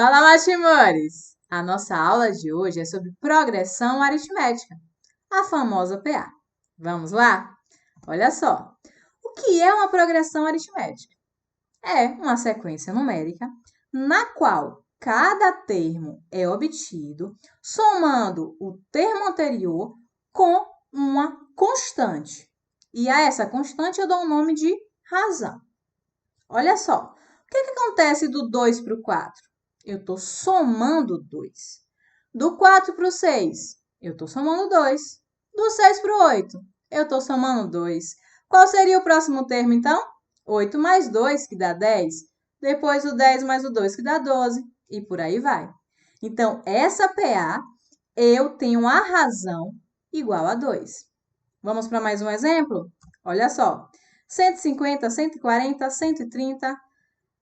Fala, Matimores! A nossa aula de hoje é sobre progressão aritmética, a famosa PA. Vamos lá? Olha só. O que é uma progressão aritmética? É uma sequência numérica na qual cada termo é obtido somando o termo anterior com uma constante. E a essa constante eu dou o nome de razão. Olha só. O que acontece do 2 para o 4? Eu estou somando 2. Do 4 para o 6, eu estou somando 2. Do 6 para o 8, eu estou somando 2. Qual seria o próximo termo, então? 8 mais 2, que dá 10. Depois o 10 mais o 2, que dá 12. E por aí vai. Então, essa PA, eu tenho a razão igual a 2. Vamos para mais um exemplo? Olha só. 150, 140, 130...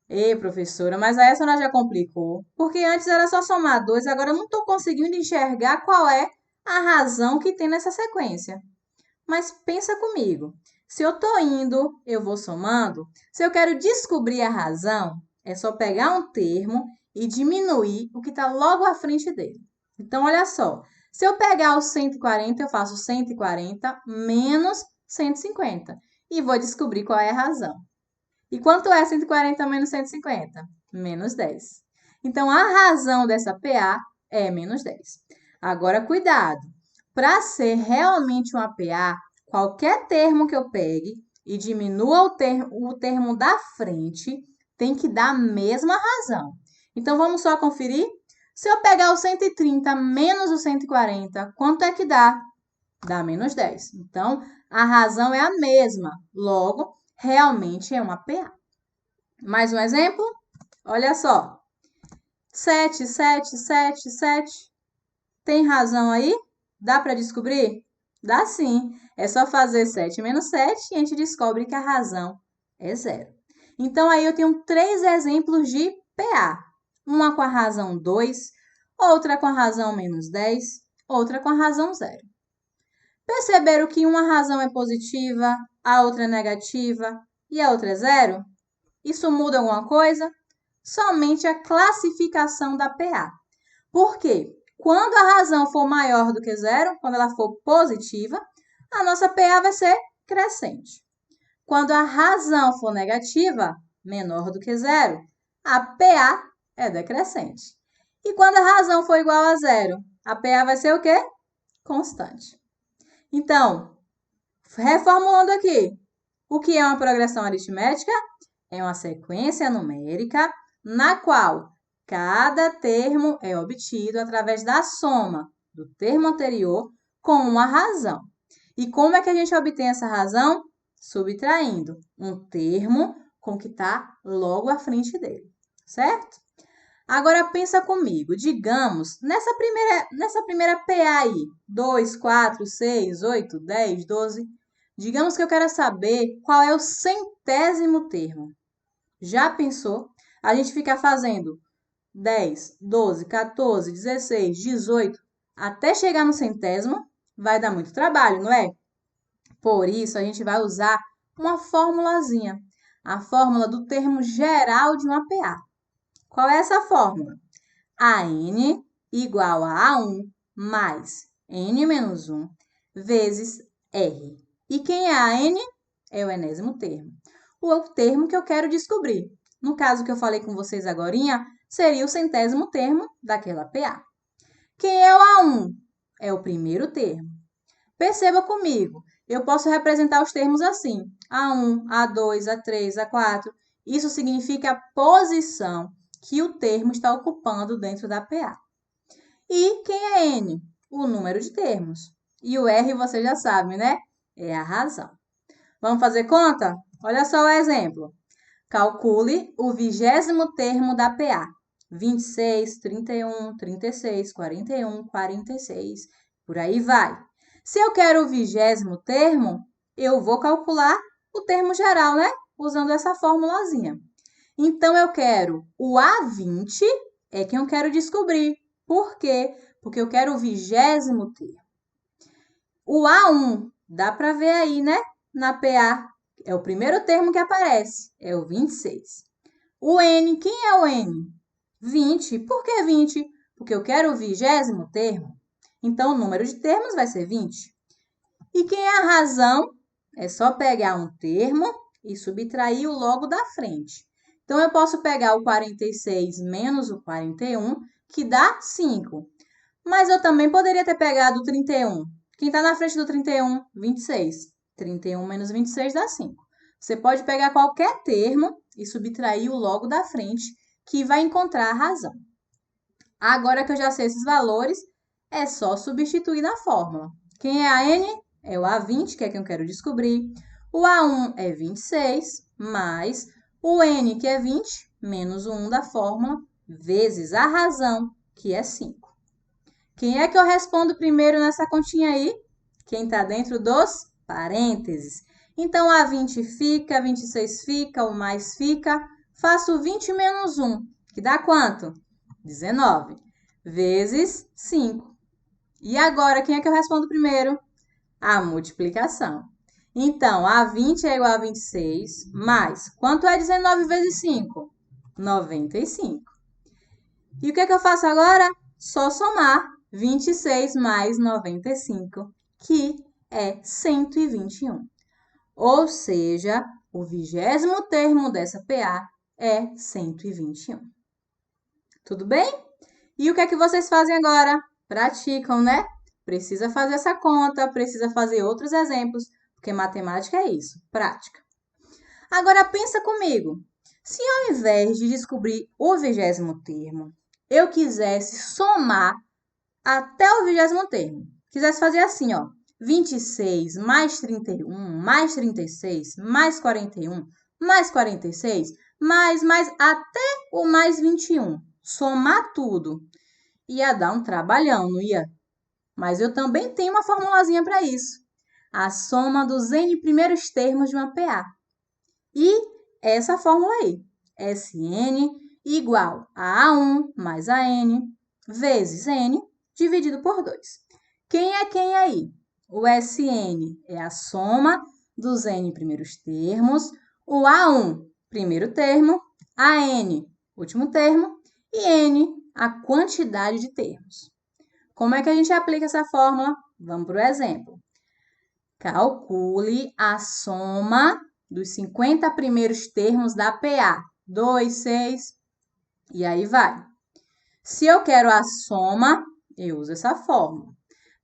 Ei, professora, mas aí a senhora já complicou. Porque antes era só somar 2, agora eu não estou conseguindo enxergar qual é a razão que tem nessa sequência. Mas pensa comigo. Se eu estou indo, eu vou somando. Se eu quero descobrir a razão, é só pegar um termo e diminuir o que está logo à frente dele. Então, olha só. Se eu pegar o 140, eu faço 140 menos 150. E vou descobrir qual é a razão. E quanto é 140 menos 150? Menos 10. Então, a razão dessa PA é menos 10. Agora, cuidado. Para ser realmente uma PA, qualquer termo que eu pegue e diminua o termo da frente, tem que dar a mesma razão. Então, vamos só conferir? Se eu pegar o 130 menos o 140, quanto é que dá? Dá menos 10. Então, a razão é a mesma. Logo, realmente é uma PA. Mais um exemplo? Olha só. 7, 7, 7, 7. Tem razão aí? Dá para descobrir? Dá sim. É só fazer 7 menos 7 e a gente descobre que a razão é zero. Então, aí eu tenho 3 exemplos de PA. Uma com a razão 2, outra com a razão menos 10, outra com a razão zero. Perceberam que uma razão é positiva, a outra é negativa e a outra é zero? Isso muda alguma coisa? Somente a classificação da PA. Por quê? Quando a razão for maior do que zero, quando ela for positiva, a nossa PA vai ser crescente. Quando a razão for negativa, menor do que zero, a PA é decrescente. E quando a razão for igual a zero, a PA vai ser o quê? Constante. Então, reformulando aqui, o que é uma progressão aritmética? É uma sequência numérica na qual cada termo é obtido através da soma do termo anterior com uma razão. E como é que a gente obtém essa razão? Subtraindo um termo com o que está logo à frente dele, certo? Agora pensa comigo, digamos, nessa primeira PA aí, 2, 4, 6, 8, 10, 12, digamos que eu quero saber qual é o centésimo termo. Já pensou? A gente fica fazendo 10, 12, 14, 16, 18, até chegar no centésimo, vai dar muito trabalho, não é? Por isso, a gente vai usar uma formulazinha, a fórmula do termo geral de uma PA. Qual é essa fórmula? AN igual a A1 mais N menos 1 vezes R. E quem é a N? É o enésimo termo. O termo que eu quero descobrir. No caso que eu falei com vocês agorinha, seria o centésimo termo daquela PA. Quem é o A1? É o primeiro termo. Perceba comigo, eu posso representar os termos assim, A1, A2, A3, A4. Isso significa a posição que o termo está ocupando dentro da PA. E quem é N? O número de termos. E o R você já sabe, né? É a razão. Vamos fazer conta? Olha só o exemplo. Calcule o 20º termo da PA. 26, 31, 36, 41, 46, por aí vai. Se eu quero o 20º termo, eu vou calcular o termo geral, né? Usando essa formulazinha. Então, eu quero o A20, é quem eu quero descobrir. Por quê? Porque eu quero o 20º termo. O A1, dá para ver aí, né? Na PA, é o primeiro termo que aparece, é o 26. O N, quem é o N? 20. Por que 20? Porque eu quero o 20º termo. Então, o número de termos vai ser 20. E quem é a razão? É só pegar um termo e subtrair o logo da frente. Então, eu posso pegar o 46 menos o 41, que dá 5. Mas eu também poderia ter pegado o 31. Quem está na frente do 31? 26. 31 menos 26 dá 5. Você pode pegar qualquer termo e subtrair o logo da frente, que vai encontrar a razão. Agora que eu já sei esses valores, é só substituir na fórmula. Quem é a n? É o A20, que é quem eu quero descobrir. O A1 é 26, mais o n, que é 20, menos o 1 da fórmula, vezes a razão, que é 5. Quem é que eu respondo primeiro nessa continha aí? Quem está dentro dos parênteses. Então, A20 fica, 26 fica, o mais fica. Faço 20 menos 1, que dá quanto? 19, vezes 5. E agora, quem é que eu respondo primeiro? A multiplicação. Então, A20 é igual a 26, mais, quanto é 19 vezes 5? 95. E o que é que eu faço agora? Só somar 26 mais 95, que é 121. Ou seja, o 20º termo dessa PA é 121. Tudo bem? E o que é que vocês fazem agora? Praticam, né? Precisa fazer essa conta, precisa fazer outros exemplos, porque matemática é isso, prática. Agora, pensa comigo. Se ao invés de descobrir o 20º termo, eu quisesse somar até o 20º termo, quisesse fazer assim, ó, 26 mais 31, mais 36, mais 41, mais 46, mais até o mais 21. Somar tudo. Ia dar um trabalhão, não ia? Mas eu também tenho uma formulazinha para isso. A soma dos n primeiros termos de uma PA. E essa fórmula aí, Sn igual a A1 mais AN vezes N dividido por 2. Quem é quem aí? O Sn é a soma dos n primeiros termos, o A1, primeiro termo, AN, último termo, e N, a quantidade de termos. Como é que a gente aplica essa fórmula? Vamos para o exemplo. Calcule a soma dos 50 primeiros termos da PA. 2, 6, e aí vai. Se eu quero a soma, eu uso essa fórmula.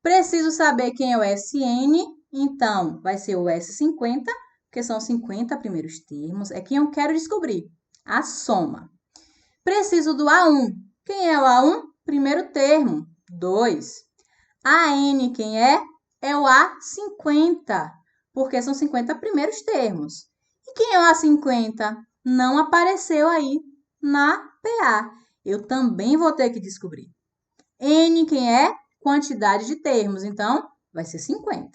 Preciso saber quem é o Sn, então vai ser o S50, porque são 50 primeiros termos, é quem eu quero descobrir, a soma. Preciso do A1. Quem é o A1? Primeiro termo, 2. AN, quem é? É o A50, porque são 50 primeiros termos. E quem é o A50? Não apareceu aí na PA. Eu também vou ter que descobrir. N, quem é? Quantidade de termos, então vai ser 50.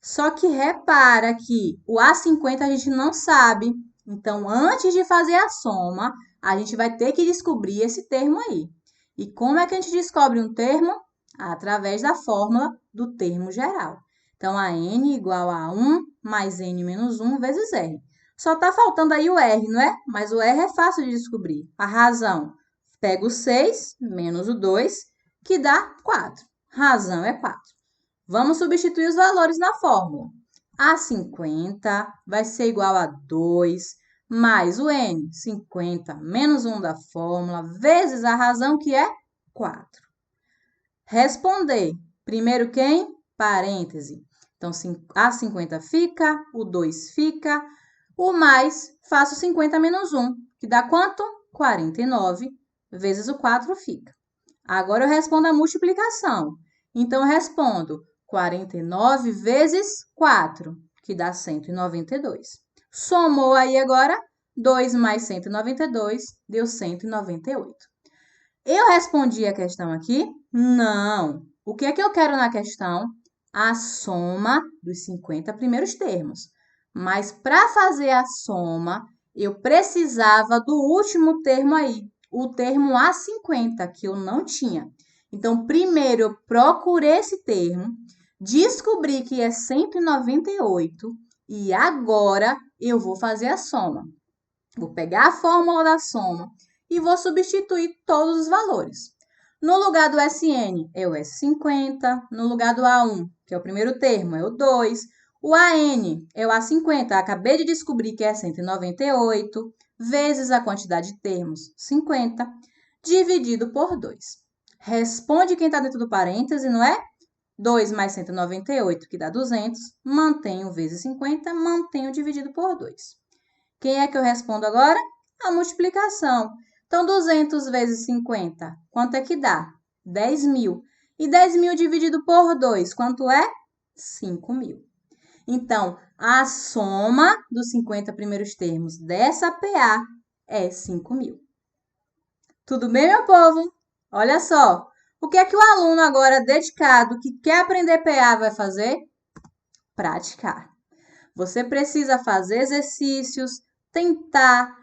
Só que repara que o A50 a gente não sabe. Então, antes de fazer a soma, a gente vai ter que descobrir esse termo aí. E como é que a gente descobre um termo? Através da fórmula do termo geral. Então, a n igual a 1 mais n menos 1 vezes r. Só está faltando aí o r, não é? Mas o r é fácil de descobrir. A razão, pega o 6 menos o 2, que dá 4. Razão é 4. Vamos substituir os valores na fórmula. A50 vai ser igual a 2, mais o n, 50 menos 1 da fórmula, vezes a razão, que é 4. Responder. Primeiro quem? Parêntese. Então, A50 fica, o 2 fica, o mais, faço 50 menos 1, que dá quanto? 49, vezes o 4 fica. Agora, eu respondo a multiplicação. Então, eu respondo 49 vezes 4, que dá 192. Somou aí agora, 2 mais 192, deu 198. Eu respondi a questão aqui? Não. O que é que eu quero na questão? A soma dos 50 primeiros termos. Mas para fazer a soma, eu precisava do último termo aí, o termo A50, que eu não tinha. Então, primeiro eu procurei esse termo, descobri que é 198 e agora eu vou fazer a soma. Vou pegar a fórmula da soma e vou substituir todos os valores. No lugar do SN é o S50, no lugar do A1, que é o primeiro termo, é o 2, o AN é o A50, acabei de descobrir que é 198, vezes a quantidade de termos, 50, dividido por 2. Responde quem está dentro do parêntese, não é? 2 mais 198, que dá 200, mantenho vezes 50, mantenho dividido por 2. Quem é que eu respondo agora? A multiplicação. Então, 200 vezes 50, quanto é que dá? 10.000. E 10.000 dividido por 2, quanto é? 5.000. Então, a soma dos 50 primeiros termos dessa PA é 5.000. Tudo bem, meu povo? Olha só, o que é que o aluno agora dedicado que quer aprender PA vai fazer? Praticar. Você precisa fazer exercícios, tentar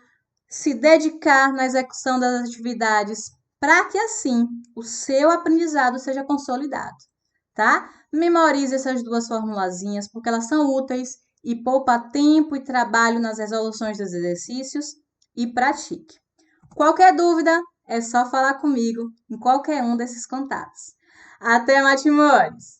se dedicar na execução das atividades para que assim o seu aprendizado seja consolidado, tá? Memorize essas duas formulazinhas porque elas são úteis e poupa tempo e trabalho nas resoluções dos exercícios e pratique. Qualquer dúvida, é só falar comigo em qualquer um desses contatos. Até, Matimores!